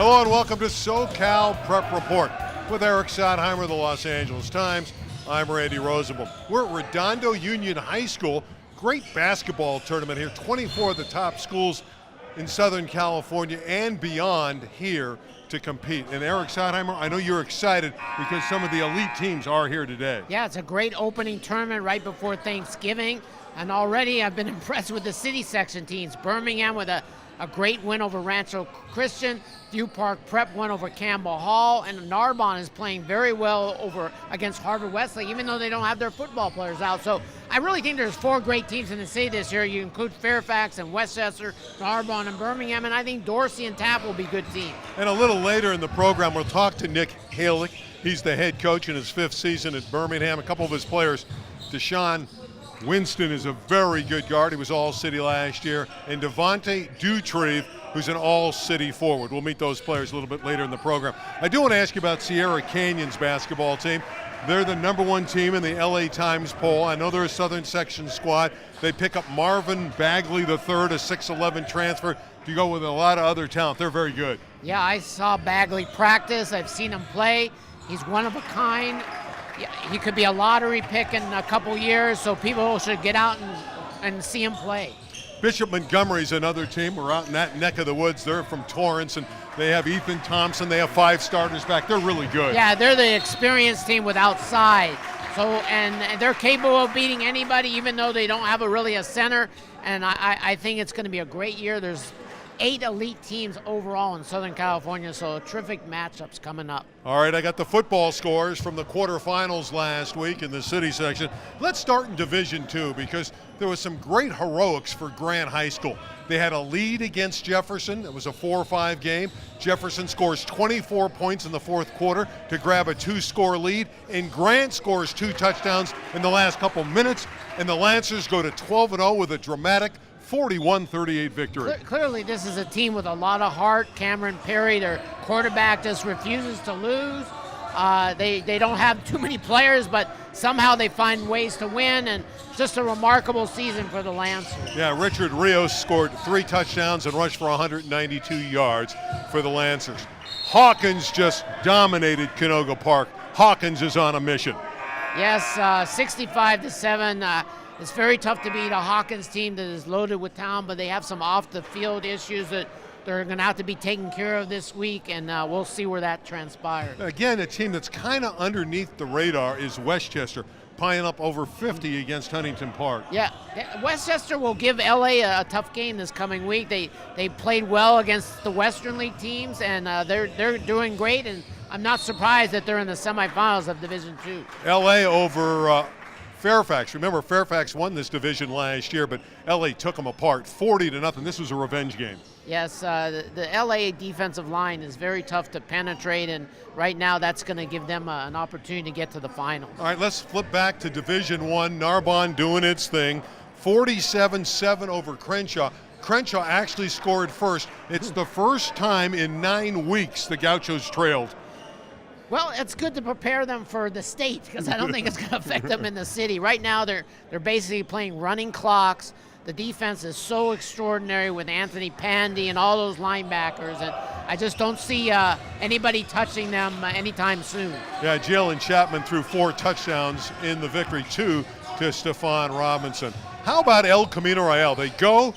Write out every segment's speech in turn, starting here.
Hello and welcome to SoCal Prep Report with Eric Sondheimer of the Los Angeles Times. I'm Randy Rosenbaum. We're at Redondo Union High School. Great basketball tournament here. 24 of the top schools in Southern California and beyond here to compete. And Eric Sondheimer, I know you're excited because some of the elite teams are here today. Yeah, it's a great opening tournament right before Thanksgiving. And already I've been impressed with the city section teams. Birmingham with a great win over Rancho Christian. View Park Prep won over Campbell Hall, and Narbonne is playing very well against Harvard Westlake, even though they don't have their football players out. So I really think there's four great teams in the city this year. You include Fairfax and Westchester, Narbonne and Birmingham, and I think Dorsey and Tapp will be good teams. And a little later in the program, we'll talk to Nick Halick. He's the head coach in his fifth season at Birmingham. A couple of his players, Deshaun Winston is a very good guard. He was All-City last year. And Devontae Dutrieve, who's an All-City forward. We'll meet those players a little bit later in the program. I do want to ask you about Sierra Canyon's basketball team. They're the #1 team in the LA Times poll. I know they're a Southern Section squad. They pick up Marvin Bagley III, a 6'11 transfer. You go with a lot of other talent. They're very good. Yeah, I saw Bagley practice. I've seen him play. He's one of a kind. He could be a lottery pick in a couple years, so people should get out and see him play. Bishop Montgomery's another team. We're out in that neck of the woods. They're from Torrance, and they have Ethan Thompson. They have 5 starters back. They're really good. Yeah, they're the experienced team with outside. So, and they're capable of beating anybody, even though they don't have a center. And I think it's going to be a great year. There's 8 elite teams overall in Southern California, so terrific matchups coming up. All right, I got the football scores from the quarterfinals last week in the city section. Let's start in Division II because there was some great heroics for Grant High School. They had a lead against Jefferson. It was a 4-5 game. Jefferson scores 24 points in the fourth quarter to grab a 2-score lead, and Grant scores 2 touchdowns in the last couple minutes, and the Lancers go to 12-0 with a dramatic 41-38 victory. Clearly, this is a team with a lot of heart. Cameron Perry, their quarterback, just refuses to lose. They don't have too many players, but somehow they find ways to win, and just a remarkable season for the Lancers. Yeah, Richard Rios scored 3 touchdowns and rushed for 192 yards for the Lancers. Hawkins just dominated Canoga Park. Hawkins is on a mission. Yes, 65-7. It's very tough to beat a Hawkins team that is loaded with talent, but they have some off-the-field issues that they're going to have to be taken care of this week, and we'll see where that transpires. Again, a team that's kind of underneath the radar is Westchester, piling up over 50 against Huntington Park. Yeah, Westchester will give LA a tough game this coming week. They played well against the Western League teams, and they're doing great, and I'm not surprised that they're in the semifinals of Division II. LA over Fairfax. Remember, Fairfax won this division last year, but LA took them apart 40-0. This was a revenge game. Yes, the LA defensive line is very tough to penetrate, and right now that's going to give them an opportunity to get to the finals. All right, let's flip back to Division I. Narbonne doing its thing, 47-7 over Crenshaw. Crenshaw actually scored first. It's the first time in 9 weeks the Gauchos trailed. Well, it's good to prepare them for the state because I don't think it's going to affect them in the city. Right now, they're basically playing running clocks. The defense is so extraordinary with Anthony Pandy and all those linebackers, and I just don't see anybody touching them anytime soon. Yeah, Jalen Chapman threw 4 touchdowns in the victory, 2 to Stephon Robinson. How about El Camino Real? They go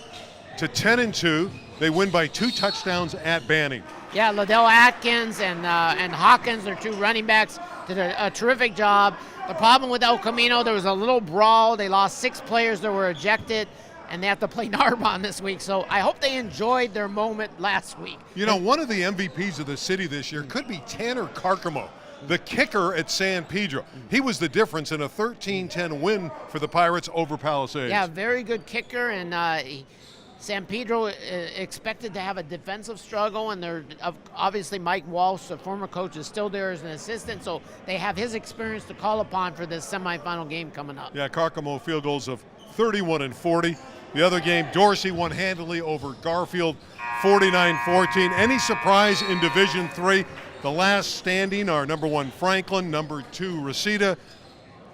to 10-2. They win by 2 touchdowns at Banning. Yeah, Liddell Atkins and Hawkins, their 2 running backs, did a terrific job. The problem with El Camino, there was a little brawl. They lost 6 players that were ejected, and they have to play Narbonne this week. So I hope they enjoyed their moment last week. You know, one of the MVPs of the city this year could be Tanner Carcamo, the kicker at San Pedro. He was the difference in a 13-10 win for the Pirates over Palisades. Yeah, very good kicker, and San Pedro expected to have a defensive struggle, and they're obviously Mike Walsh, the former coach, is still there as an assistant, so they have his experience to call upon for this semifinal game coming up. Yeah, Carcamo field goals of 31-40. The other game, Dorsey won handily over Garfield, 49-14. Any surprise in Division III? The last standing are #1 Franklin, #2 Reseda,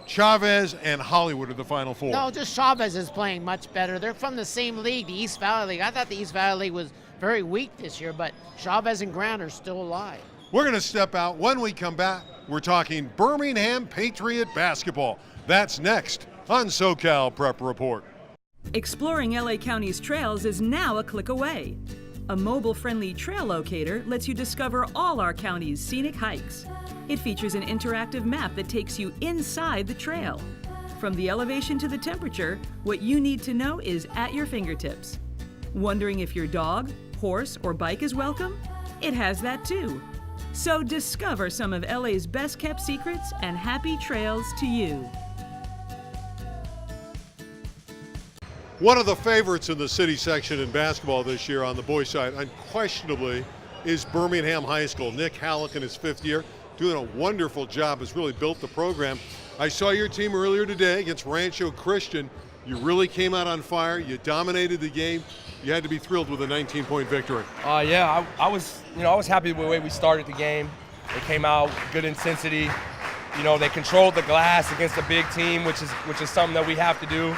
Chavez and Hollywood are the final 4. No, just Chavez is playing much better. They're from the same league, the East Valley League. I thought the East Valley League was very weak this year, but Chavez and Grant are still alive. We're going to step out. When we come back, we're talking Birmingham Patriot basketball. That's next on SoCal Prep Report. Exploring LA County's trails is now a click away. A mobile-friendly trail locator lets you discover all our county's scenic hikes. It features an interactive map that takes you inside the trail. From the elevation to the temperature, what you need to know is at your fingertips. Wondering if your dog, horse, or bike is welcome? It has that too. So discover some of LA's best-kept secrets and happy trails to you. One of the favorites in the city section in basketball this year on the boys' side, unquestionably, is Birmingham High School. Nick Halleck in his 5th year, doing a wonderful job, has really built the program. I saw your team earlier today against Rancho Christian. You really came out on fire. You dominated the game. You had to be thrilled with a 19-point victory. Yeah, I was happy with the way we started the game. They came out good intensity. They controlled the glass against a big team, which is something that we have to do.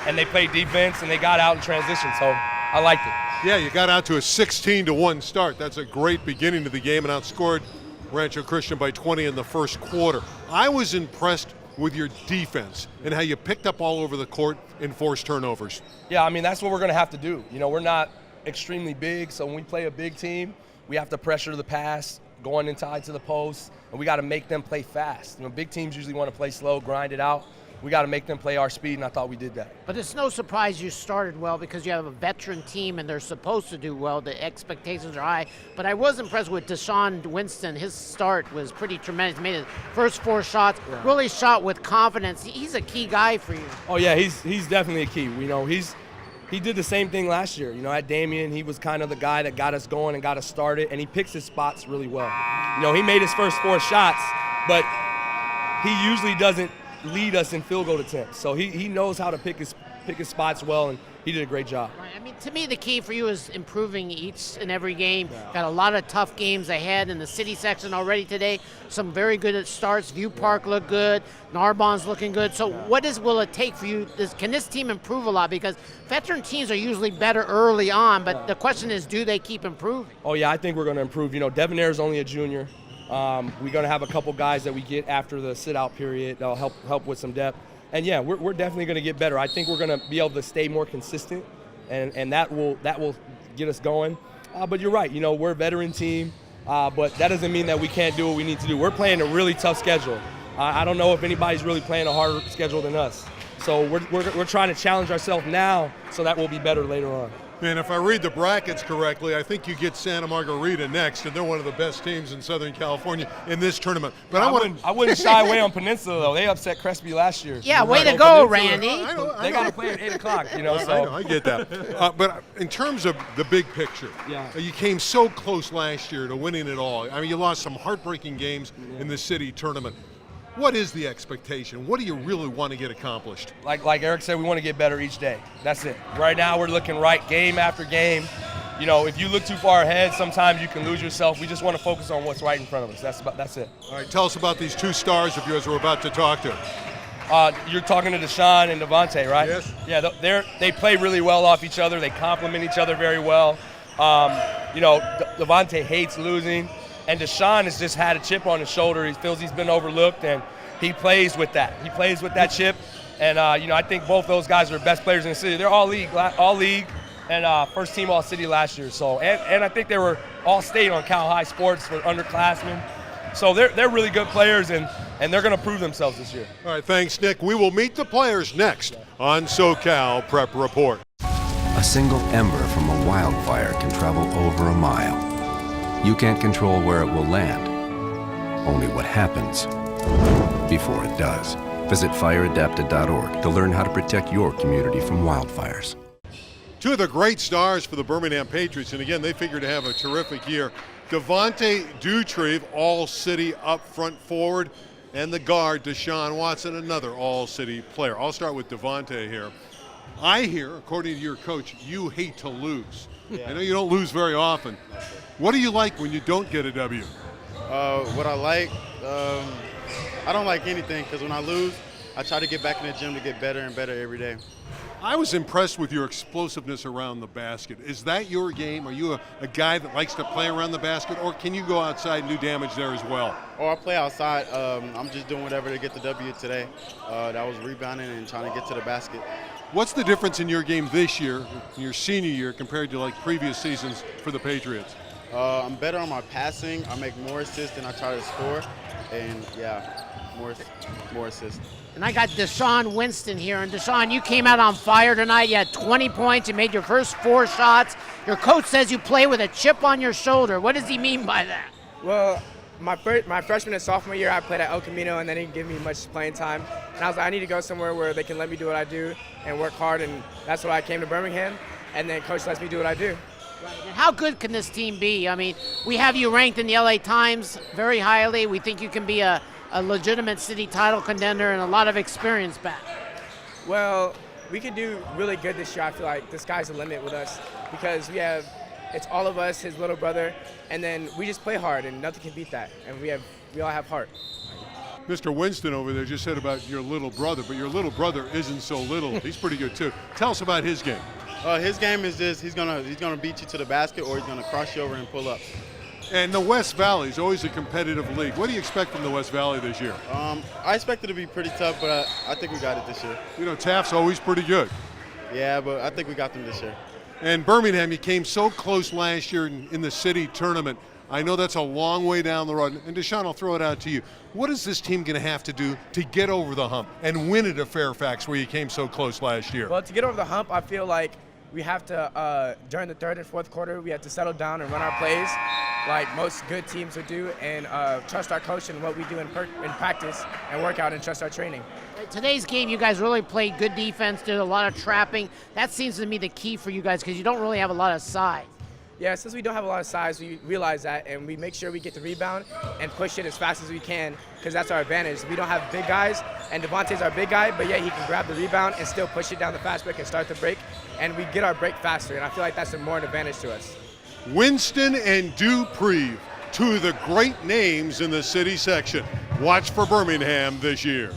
And they played defense, and they got out in transition, so I liked it. Yeah, you got out to a 16-1 start. That's a great beginning to the game, and outscored Rancho Christian by 20 in the first quarter. I was impressed with your defense and how you picked up all over the court and forced turnovers. Yeah, that's what we're going to have to do. We're not extremely big, so when we play a big team, we have to pressure the pass, going inside to the post, and we got to make them play fast. Big teams usually want to play slow, grind it out. We got to make them play our speed, and I thought we did that. But it's no surprise you started well because you have a veteran team and they're supposed to do well. The expectations are high. But I was impressed with Deshaun Winston. His start was pretty tremendous. He made his first 4 shots, really shot with confidence. He's a key guy for you. Oh, yeah, he's definitely a key. He did the same thing last year. At Damien, he was kind of the guy that got us going and got us started, and he picks his spots really well. He made his first 4 shots, but he usually doesn't lead us in field goal attempts. So he knows how to pick his spots well, and he did a great job. Right. To me, the key for you is improving each and every game. Yeah. Got a lot of tough games ahead in the city section already today. Some very good starts. View Park looked good. Narbonne's looking good. So what will it take for you? Can this team improve a lot? Because veteran teams are usually better early on, but the question is, do they keep improving? Oh, yeah, I think we're going to improve. Devonair's only a junior. We're going to have a couple guys that we get after the sit-out period that'll help with some depth. And, yeah, we're definitely going to get better. I think we're going to be able to stay more consistent, and that will get us going. But you're right. We're a veteran team, but that doesn't mean that we can't do what we need to do. We're playing a really tough schedule. I don't know if anybody's really playing a harder schedule than us. So we're trying to challenge ourselves now so that we'll be better later on. And if I read the brackets correctly, I think you get Santa Margarita next, and they're one of the best teams in Southern California in this tournament. But I wouldn't shy away on Peninsula, though. They upset Crespi last year. Yeah, way to go, Randy. They got to play at 8 o'clock, I know, I get that. But in terms of the big picture, you came so close last year to winning it all. You lost some heartbreaking games in the city tournament. What is the expectation? What do you really want to get accomplished? Like Eric said, we want to get better each day. That's it. Right now we're looking right game after game. If you look too far ahead, sometimes you can lose yourself. We just want to focus on what's right in front of us. That's it. All right, tell us about these 2 stars of yours we're about to talk to. You're talking to Deshaun and Devontae, right? Yes. Yeah, they play really well off each other. They complement each other very well. Devontae hates losing. And Deshaun has just had a chip on his shoulder. He feels he's been overlooked, and he plays with that. He plays with that chip. And, I think both those guys are the best players in the city. They're all league, and first team all-city last year. So, and I think they were all-state on Cal High Sports for underclassmen. So they're really good players, and they're going to prove themselves this year. All right, thanks, Nick. We will meet the players next on SoCal Prep Report. A single ember from a wildfire can travel over a mile. You can't control where it will land, only what happens before it does. Visit fireadapted.org to learn how to protect your community from wildfires. 2 of the great stars for the Birmingham Patriots, and again, they figure to have a terrific year. Devontae Dutrieve, all-city up front forward, and the guard, Deshaun Watson, another all-city player. I'll start with Devontae here. I hear, according to your coach, you hate to lose. I know you don't lose very often. What do you like when you don't get a W? What I like, I don't like anything, because when I lose, I try to get back in the gym to get better and better every day. I was impressed with your explosiveness around the basket. Is that your game? Are you a guy that likes to play around the basket, or can you go outside and do damage there as well? Or I play outside. I'm just doing whatever to get the W today. That was rebounding and trying to get to the basket. What's the difference in your game this year, in your senior year, compared to like previous seasons for the Patriots? I'm better on my passing. I make more assists than I try to score. And, yeah, more assists. And I got Deshaun Winston here. And Deshaun, you came out on fire tonight. You had 20 points. You made your first 4 shots. Your coach says you play with a chip on your shoulder. What does he mean by that? Well, my freshman and sophomore year, I played at El Camino, and they didn't give me much playing time. And I was like, I need to go somewhere where they can let me do what I do and work hard. And that's why I came to Birmingham. And then coach lets me do what I do. Right. And how good can this team be? I mean, we have you ranked in the LA Times very highly. We think you can be a legitimate city title contender and a lot of experience back. Well, we can do really good this year. I feel like the sky's the limit with us because it's all of us, his little brother, and then we just play hard and nothing can beat that. And we all have heart. Mr. Winston over there just said about your little brother, but your little brother isn't so little. He's pretty good too. Tell us about his game. His game is just he's gonna beat you to the basket or he's gonna cross you over and pull up. And the West Valley is always a competitive league. What do you expect from the West Valley this year? I expect it to be pretty tough, but I think we got it this year. You know, Taft's always pretty good. Yeah, but I think we got them this year. And Birmingham, you came so close last year in the city tournament. I know that's a long way down the road. And Deshaun, I'll throw it out to you. What is this team going to have to do to get over the hump and win it at Fairfax where you came so close last year? Well, to get over the hump, I feel like we have to, during the third and fourth quarter, we have to settle down and run our plays like most good teams would do and trust our coach and what we do in practice and work out and trust our training. Today's game, you guys really played good defense, did a lot of trapping. That seems to me the key for you guys because you don't really have a lot of size. Yeah, since we don't have a lot of size, we realize that, and we make sure we get the rebound and push it as fast as we can because that's our advantage. We don't have big guys, and Devontae's our big guy, but yet he can grab the rebound and still push it down the fast break and start the break, and we get our break faster, and I feel like that's more an advantage to us. Winston and Dupree, two of the great names in the city section. Watch for Birmingham this year.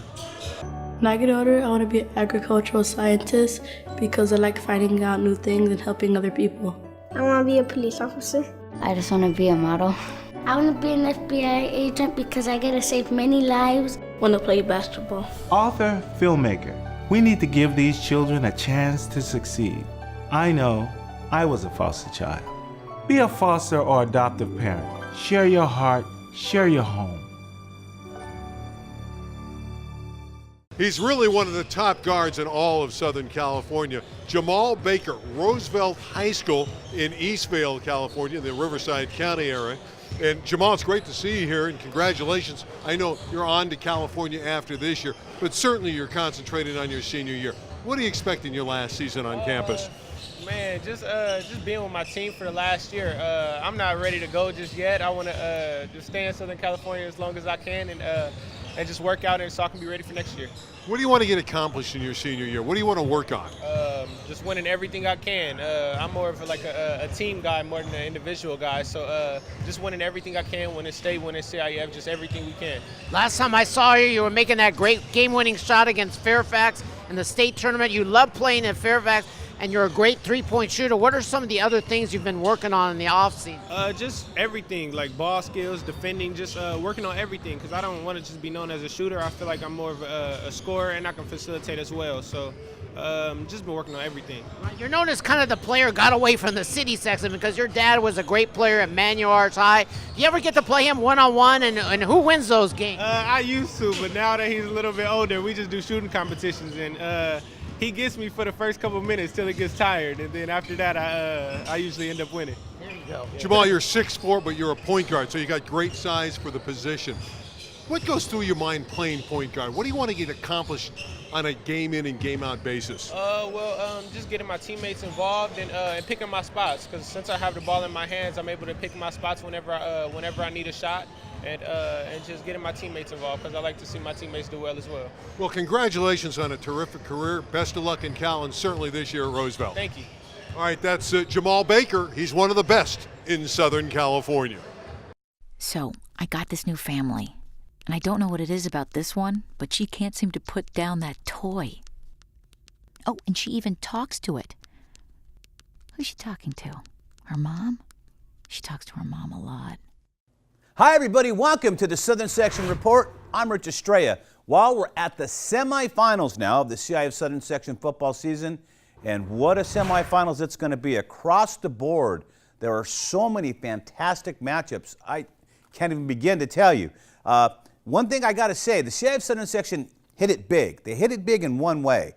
When I get older, I want to be an agricultural scientist because I like finding out new things and helping other people. I want to be a police officer. I just want to be a model. I want to be an FBI agent because I get to save many lives. I want to play basketball. Author, filmmaker. We need to give these children a chance to succeed. I know I was a foster child. Be a foster or adoptive parent. Share your heart, share your home. He's really one of the top guards in all of Southern California. Jamal Baker, Roosevelt High School in Eastvale, California, in the Riverside County area. And Jamal, it's great to see you here, and congratulations. I know you're on to California after this year, but certainly you're concentrating on your senior year. What do you expect in your last season on campus? Man, just being with my team for the last year. I'm not ready to go just yet. I want to just stay in Southern California as long as I can and just work out so I can be ready for next year. What do you want to get accomplished in your senior year? What do you want to work on? Just winning everything I can. I'm more of like a team guy more than an individual guy. So just winning everything I can, winning state, winning CIF, just everything we can. Last time I saw you, you were making that great game-winning shot against Fairfax in the state tournament. You love playing at Fairfax, and you're a great three-point shooter. What are some of the other things you've been working on in the offseason? Just everything, like ball skills, defending, just working on everything because I don't want to just be known as a shooter. I feel like I'm more of a scorer, and I can facilitate as well. So just been working on everything. You're known as kind of the player got away from the city section because your dad was a great player at Manual Arts High. Do you ever get to play him one-on-one, and who wins those games? I used to, but now that he's a little bit older, we just do shooting competitions, and he gets me for the first couple of minutes till he gets tired, and then after that, I usually end up winning. There you go. Jamal, you're 6'4", but you're a point guard, so you got great size for the position. What goes through your mind playing point guard? What do you want to get accomplished on a game-in and game-out basis? Just getting my teammates involved and picking my spots, because since I have the ball in my hands, I'm able to pick my spots whenever I need a shot. And just getting my teammates involved because I like to see my teammates do well as well. Well, congratulations on a terrific career. Best of luck in Cal and certainly this year at Roosevelt. Thank you. All right, that's Jamal Baker. He's one of the best in Southern California. So, I got this new family, and I don't know what it is about this one, but she can't seem to put down that toy. Oh, and she even talks to it. Who's she talking to? Her mom? She talks to her mom a lot. Hi, everybody. Welcome to the Southern Section Report. I'm Rich Estrella. While we're at the semifinals now of the CIF Southern Section football season, and what a semifinals it's going to be across the board. There are so many fantastic matchups. I can't even begin to tell you. One thing I got to say, the CIF Southern Section hit it big. They hit it big in one way.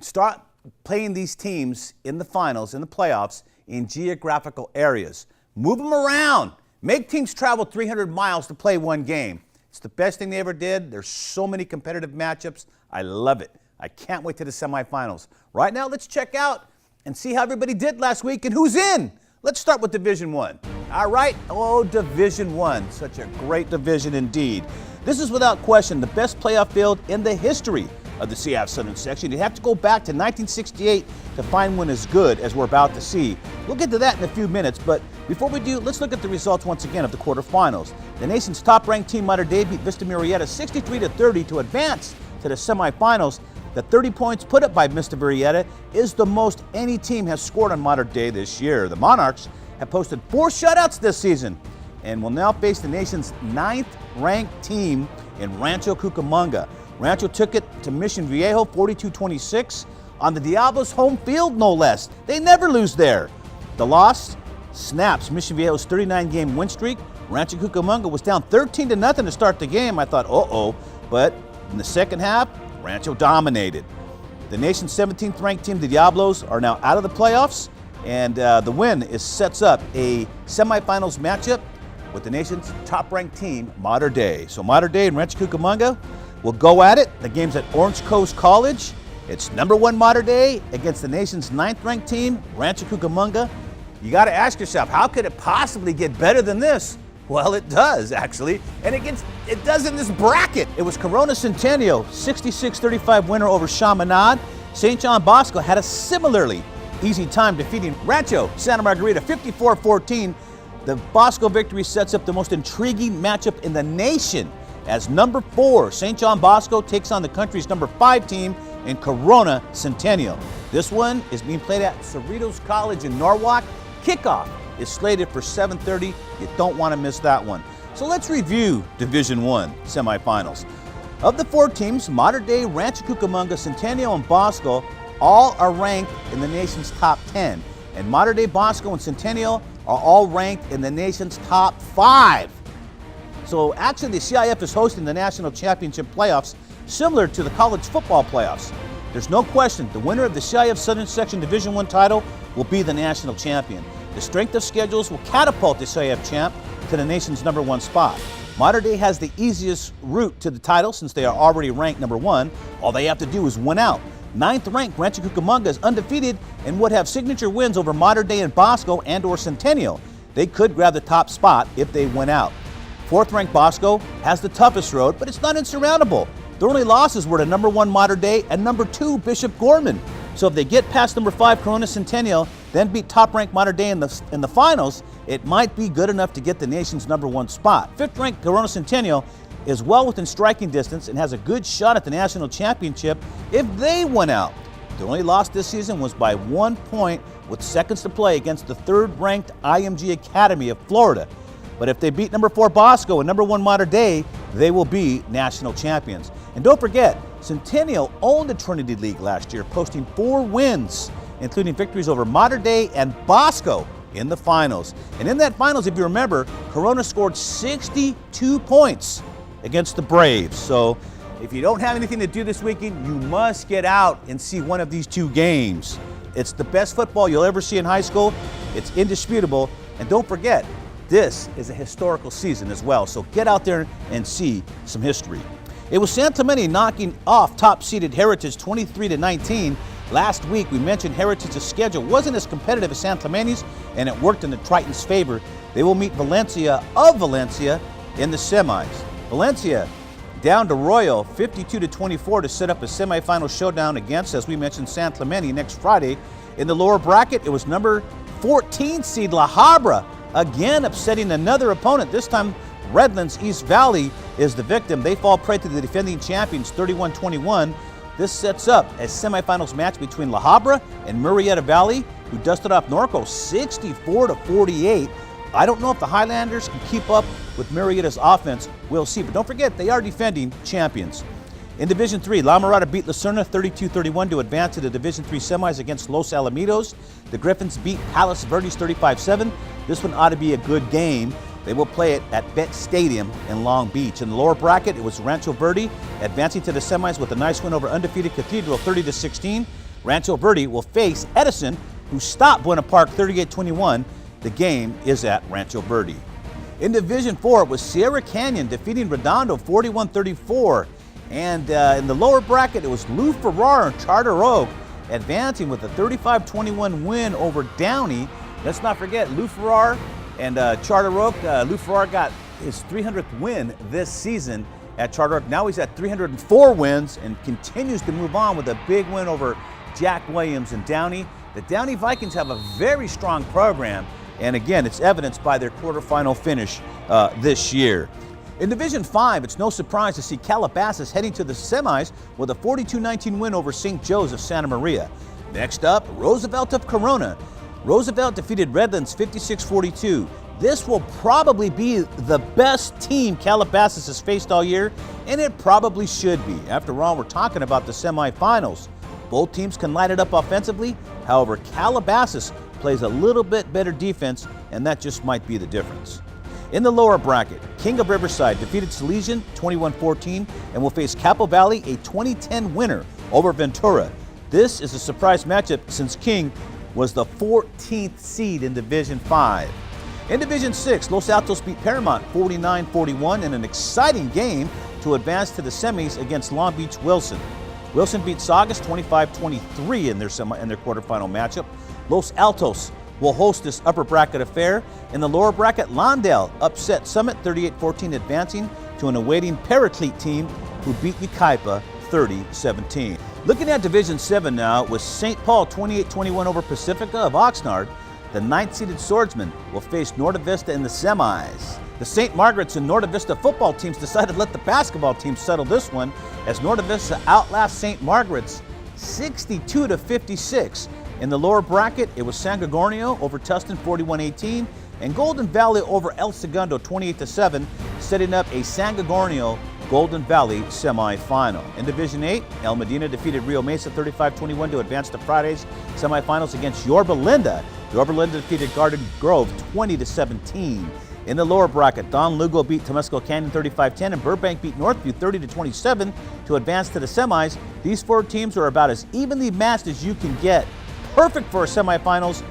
Start playing these teams in the finals, in the playoffs, in geographical areas. Move them around. Make teams travel 300 miles to play one game. It's the best thing they ever did. There's so many competitive matchups. I love it. I can't wait to the semifinals. Right now, let's check out and see how everybody did last week and who's in. Let's start with Division I. All right. Oh, Division I. Such a great division indeed. This is without question the best playoff field in the history of the CIF Southern Section. You have to go back to 1968 to find one as good as we're about to see. We'll get to that in a few minutes, but before we do, let's look at the results once again of the quarterfinals. The nation's top-ranked team, Mater Dei, beat Vista Murrieta 63-30 to advance to the semifinals. The 30 points put up by Vista Murrieta is the most any team has scored on Mater Dei this year. The Monarchs have posted 4 shutouts this season and will now face the nation's 9th-ranked team in Rancho Cucamonga. Rancho took it to Mission Viejo 42-26 on the Diablos' home field, no less. They never lose there. The loss snaps Mission Viejo's 39-game win streak. Rancho Cucamonga was down 13-0 to start the game. I thought, uh-oh, but in the second half, Rancho dominated. The nation's 17th-ranked team, the Diablos, are now out of the playoffs, and the win sets up a semifinals matchup with the nation's top-ranked team, Mater Dei. So Mater Dei and Rancho Cucamonga will go at it. The game's at Orange Coast College. It's number 1 Mater Dei against the nation's 9th-ranked team, Rancho Cucamonga. You got to ask yourself, how could it possibly get better than this? Well, it does, actually, and it does in this bracket. It was Corona Centennial, 66-35 winner over Chaminade. St. John Bosco had a similarly easy time defeating Rancho Santa Margarita, 54-14. The Bosco victory sets up the most intriguing matchup in the nation as number 4, St. John Bosco, takes on the country's number 5 team in Corona Centennial. This one is being played at Cerritos College in Norwalk. Kickoff is slated for 7:30. You don't want to miss that one. So let's review Division I semifinals. Of the 4 teams, Mater Dei, Rancho Cucamonga, Centennial, and Bosco all are ranked in the nation's top 10. And Mater Dei, Bosco, and Centennial are all ranked in the nation's top 5. So actually the CIF is hosting the national championship playoffs similar to the college football playoffs. There's no question the winner of the CIF Southern Section Division I title will be the national champion. The strength of schedules will catapult the CIF champ to the nation's number 1 spot. Mater Dei has the easiest route to the title since they are already ranked number 1. All they have to do is win out. 9th-ranked Rancho Cucamonga is undefeated and would have signature wins over Mater Dei and Bosco and or Centennial. They could grab the top spot if they win out. 4th-ranked Bosco has the toughest road, but it's not insurmountable. Their only losses were to number 1 Mater Dei and number 2 Bishop Gorman. So if they get past number 5 Corona Centennial, then beat top-ranked Mater Dei in the finals, it might be good enough to get the nation's number 1 spot. 5th-ranked Corona Centennial is well within striking distance and has a good shot at the national championship if they win out. Their only loss this season was by 1 point with seconds to play against the 3rd-ranked IMG Academy of Florida. But if they beat number 4 Bosco and number 1 Mater Dei, they will be national champions. And don't forget, Centennial owned the Trinity League last year, posting 4 wins, including victories over Mater Dei and Bosco in the finals. And in that finals, if you remember, Corona scored 62 points against the Braves. So if you don't have anything to do this weekend, you must get out and see one of these 2 games. It's the best football you'll ever see in high school. It's indisputable. And don't forget, this is a historical season as well. So get out there and see some history. It was San Clemente knocking off top-seeded Heritage 23-19. Last week, we mentioned Heritage's schedule wasn't as competitive as San Clemente's, and it worked in the Tritons' favor. They will meet Valencia of Valencia in the semis. Valencia down to Royal 52-24 to set up a semifinal showdown against, as we mentioned, San Clemente next Friday. In the lower bracket, it was number 14 seed La Habra, again upsetting another opponent. This time, Redlands East Valley is the victim. They fall prey to the defending champions 31-21. This sets up a semifinals match between La Habra and Murrieta Valley, who dusted off Norco 64-48. I don't know if the Highlanders can keep up with Murrieta's offense. We'll see. But don't forget, they are defending champions. In Division 3, La Mirada beat Lucerna 32-31 to advance to the Division 3 semis against Los Alamitos. The Griffins beat Palos Verdes 35-7. This one ought to be a good game. They will play it at Bet Stadium in Long Beach. In the lower bracket, it was Rancho Verde advancing to the semis with a nice win over undefeated Cathedral 30-16. Rancho Verde will face Edison, who stopped Buena Park 38-21. The game is at Rancho Verde. In Division 4, it was Sierra Canyon defeating Redondo 41-34. And in the lower bracket, it was Lou Farrar and Charter Oak advancing with a 35-21 win over Downey. Let's not forget, Lou Farrar and Charter Oak. Lou Farrar got his 300th win this season at Charter Oak. Now he's at 304 wins and continues to move on with a big win over Jack Williams and Downey. The Downey Vikings have a very strong program, and again, it's evidenced by their quarterfinal finish this year. In Division 5, it's no surprise to see Calabasas heading to the semis with a 42-19 win over St. Joe's of Santa Maria. Next up, Roosevelt of Corona. Roosevelt defeated Redlands 56-42. This will probably be the best team Calabasas has faced all year, and it probably should be. After all, we're talking about the semifinals. Both teams can light it up offensively. However, Calabasas plays a little bit better defense, and that just might be the difference. In the lower bracket, King of Riverside defeated Salesian 21-14 and will face Capo Valley, a 2010 winner over Ventura. This is a surprise matchup since King was the 14th seed in Division 5. In Division 6, Los Altos beat Paramount 49-41 in an exciting game to advance to the semis against Long Beach Wilson. Wilson beat Saugus 25-23 in their quarterfinal matchup. Los Altos will host this upper bracket affair. In the lower bracket, Lawndale upset Summit 38-14, advancing to an awaiting Paraclete team who beat Yucaipa 30-17. Looking at Division 7 now, with St. Paul 28-21 over Pacifica of Oxnard, the 9th-seeded Swordsmen will face Norte Vista in the semis. The St. Margaret's and Norte Vista football teams decided to let the basketball team settle this one as Norte Vista outlasts St. Margaret's 62-56. In the lower bracket, it was San Gorgonio over Tustin 41-18 and Golden Valley over El Segundo 28-7, setting up a San Gorgonio Golden Valley semifinal. In Division 8, El Medina defeated Rio Mesa 35-21 to advance to Friday's semifinals against Yorba Linda. Yorba Linda defeated Garden Grove 20-17. In the lower bracket, Don Lugo beat Temescal Canyon 35-10 and Burbank beat Northview 30-27 to advance to the semis. These four teams are about as evenly matched as you can get. Perfect for semifinals.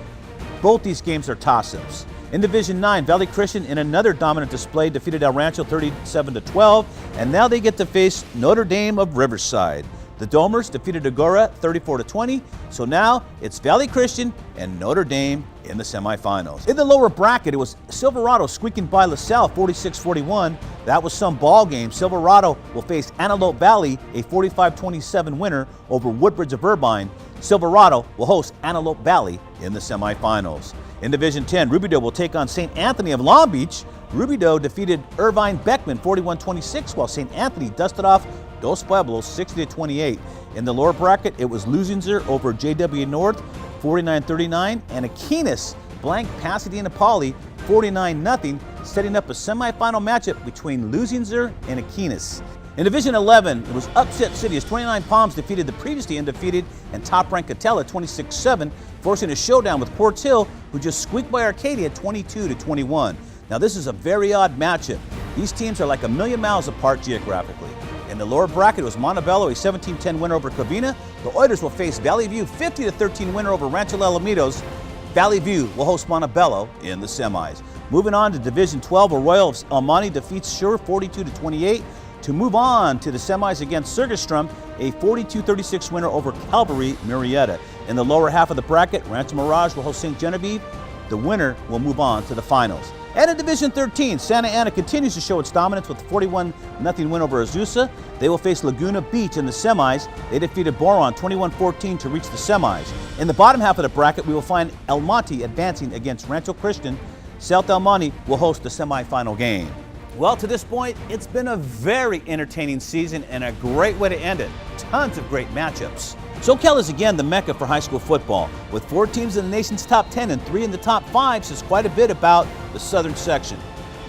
Both these games are toss-ups. In Division 9, Valley Christian, in another dominant display, defeated El Rancho 37-12, and now they get to face Notre Dame of Riverside. The Domers defeated Agora 34-20, so now it's Valley Christian and Notre Dame in the semifinals. In the lower bracket, it was Silverado squeaking by LaSalle 46-41. That was some ball game. Silverado will face Antelope Valley, a 45-27 winner over Woodbridge of Irvine. Silverado will host Antelope Valley in the semifinals. In Division 10, Rubidoux will take on St. Anthony of Long Beach. Rubidoux defeated Irvine Beckman 41-26, while St. Anthony dusted off Dos Pueblos 60-28. In the lower bracket, it was Lusinger over JW North 49-39, and Aquinas blanked Pasadena Poly 49-0, setting up a semifinal matchup between Lusinger and Aquinas. In Division 11, it was Upset City as 29 Palms defeated the previously undefeated and top-ranked Catella 26-7, forcing a showdown with Quartz Hill, who just squeaked by Arcadia 22-21. Now this is a very odd matchup. These teams are like a million miles apart geographically. In the lower bracket, it was Montebello, a 17-10 winner over Covina. The Oilers will face Valley View, 50-13 winner over Rancho Alamitos. Valley View will host Montebello in the semis. Moving on to Division 12, Arroyo of El Monte defeats Shure 42-28 to move on to the semis against Sergestrom, a 42-36 winner over Calvary Murrieta. In the lower half of the bracket, Rancho Mirage will host St. Genevieve. The winner will move on to the finals. And in Division 13, Santa Ana continues to show its dominance with a 41-0 win over Azusa. They will face Laguna Beach in the semis. They defeated Boron 21-14 to reach the semis. In the bottom half of the bracket, we will find El Monte advancing against Rancho Christian. South El Monte will host the semifinal game. Well, to this point, it's been a very entertaining season and a great way to end it. Tons of great matchups. SoCal is again the mecca for high school football. With 4 teams in the nation's top 10 and 3 in the top 5, says quite a bit about the Southern section.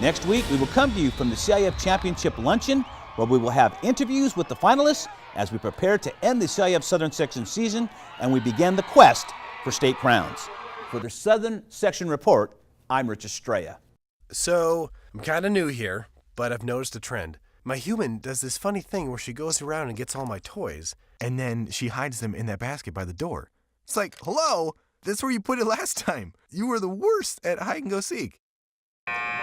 Next week, we will come to you from the CIF Championship Luncheon, where we will have interviews with the finalists as we prepare to end the CIF Southern section season and we begin the quest for state crowns. For the Southern Section Report, I'm Rich Estrella. So, I'm kind of new here, but I've noticed a trend. My human does this funny thing where she goes around and gets all my toys, and then she hides them in that basket by the door. It's like, hello, that's where you put it last time. You were the worst at hide and go seek.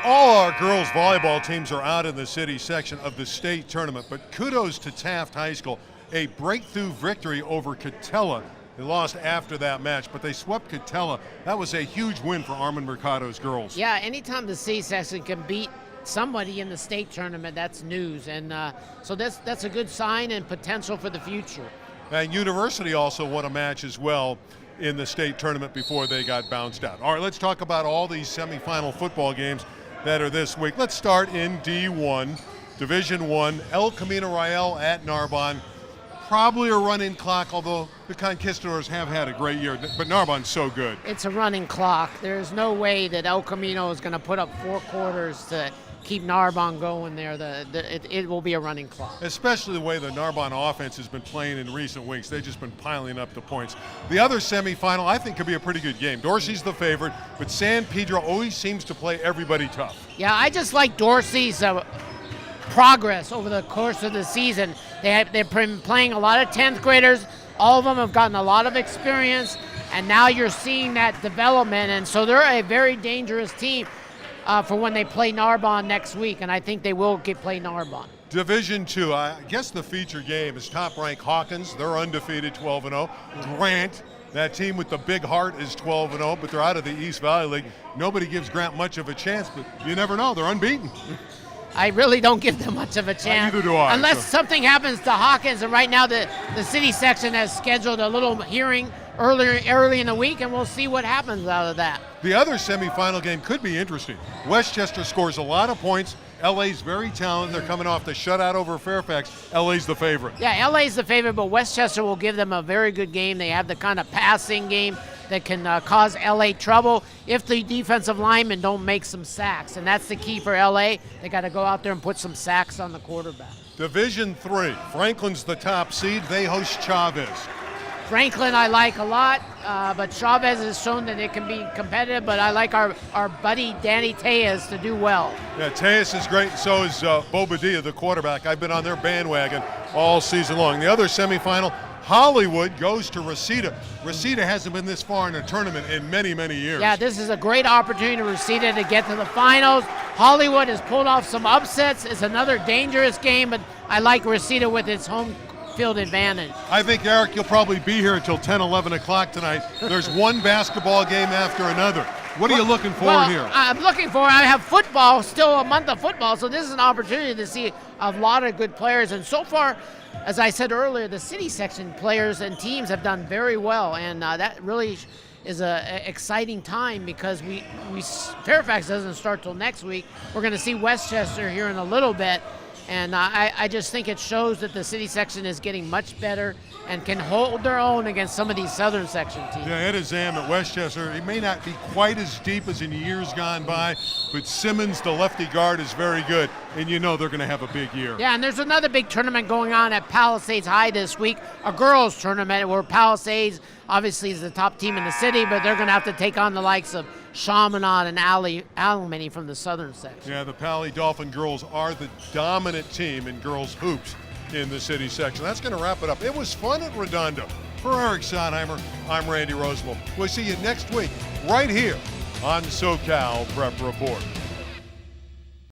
All our girls volleyball teams are out in the city section of the state tournament, but kudos to Taft High School, a breakthrough victory over Catella. They lost after that match, but they swept Catella. That was a huge win for Armand Mercado's girls. Yeah, anytime the city section can beat somebody in the state tournament, that's news. And so that's a good sign and potential for the future. And University also won a match as well in the state tournament before they got bounced out. All right, let's talk about all these semifinal football games that are this week. Let's start in D1, Division I, El Camino Real at Narbonne. Probably a running clock, although the Conquistadors have had a great year, but Narbonne's so good. It's a running clock. There's no way that El Camino is going to put up 4 quarters to keep Narbonne going there. It will be a running clock. Especially the way the Narbonne offense has been playing in recent weeks. They've just been piling up the points. The other semifinal, I think, could be a pretty good game. Dorsey's the favorite, but San Pedro always seems to play everybody tough. Yeah, I just like Dorsey's progress over the course of the season. They've been playing a lot of 10th graders. All of them have gotten a lot of experience, and now you're seeing that development, and so they're a very dangerous team for when they play Narbonne next week, and I think they will play Narbonne. Division II, I guess the feature game is top-ranked Hawkins. They're undefeated, 12-0. Grant, that team with the big heart, is 12-0, but they're out of the East Valley League. Nobody gives Grant much of a chance, but you never know. They're unbeaten. I really don't give them much of a chance. Neither do I. Unless something happens to Hawkins, and right now the city section has scheduled a little hearing early in the week, and we'll see what happens out of that. The other semifinal game could be interesting. Westchester scores a lot of points. LA's very talented. They're coming off the shutout over Fairfax. LA's the favorite. Yeah, LA's the favorite, but Westchester will give them a very good game. They have the kind of passing game that can cause LA trouble if the defensive linemen don't make some sacks, and that's the key for LA. They got to go out there and put some sacks on the quarterback. Division III, Franklin's the top seed. They host Chavez. Franklin I like a lot, but Chavez has shown that it can be competitive, but I like our buddy Danny Tejas to do well. Yeah, Tejas is great, so is Bobadilla, the quarterback. I've been on their bandwagon all season long. The other semifinal, Hollywood goes to Reseda. Reseda hasn't been this far in a tournament in many, many years. Yeah, this is a great opportunity for Reseda to get to the finals. Hollywood has pulled off some upsets. It's another dangerous game, but I like Reseda with its home field advantage. I think, Eric, you'll probably be here until 10, 11 o'clock tonight. There's one basketball game after another. What are you looking for here? I have football, still a month of football, so this is an opportunity to see a lot of good players. And so far, as I said earlier, the city section players and teams have done very well, and that really is an exciting time because Fairfax doesn't start till next week. We're going to see Westchester here in a little bit. And I just think it shows that the city section is getting much better and can hold their own against some of these southern section teams. Yeah, Ed Azam at Westchester, he may not be quite as deep as in years gone by, but Simmons, the lefty guard, is very good, and you know they're going to have a big year. Yeah, and there's another big tournament going on at Palisades High this week, a girls tournament where Palisades obviously is the top team in the city, but they're going to have to take on the likes of Chaminade and Alamany from the southern section. Yeah, the Pali Dolphin girls are the dominant team in girls hoops in the city section. That's going to wrap it up. It was fun at Redondo. For Eric Sonheimer, I'm Randy Roosevelt. We'll see you next week right here on SoCal Prep Report.